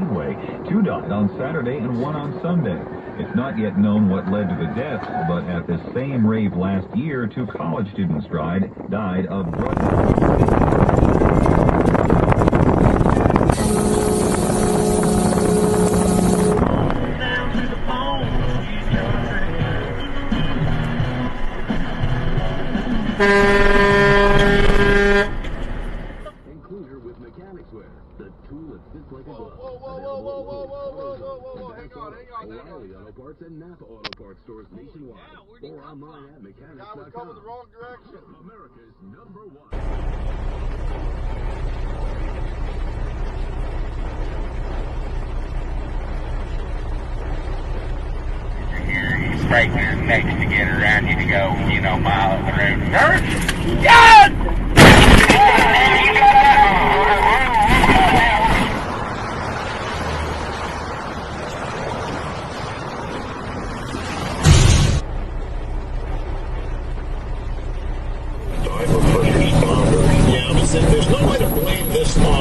Speedway. 2 died on Saturday and 1 on Sunday. It's not yet known what led to the deaths, but at the same rave last year, 2 college students died of drug Enclosure with mechanics wear. The tool that fits like a glove. Whoa, hang on. O'Reilly Auto Parts and Napa Auto Parts stores nationwide. Or online at mechanics.com. I was going the wrong direction. America's #1. He's breaking his neck to get around you to go, mile up the road. God! Yeah, but there's no way to blame this law.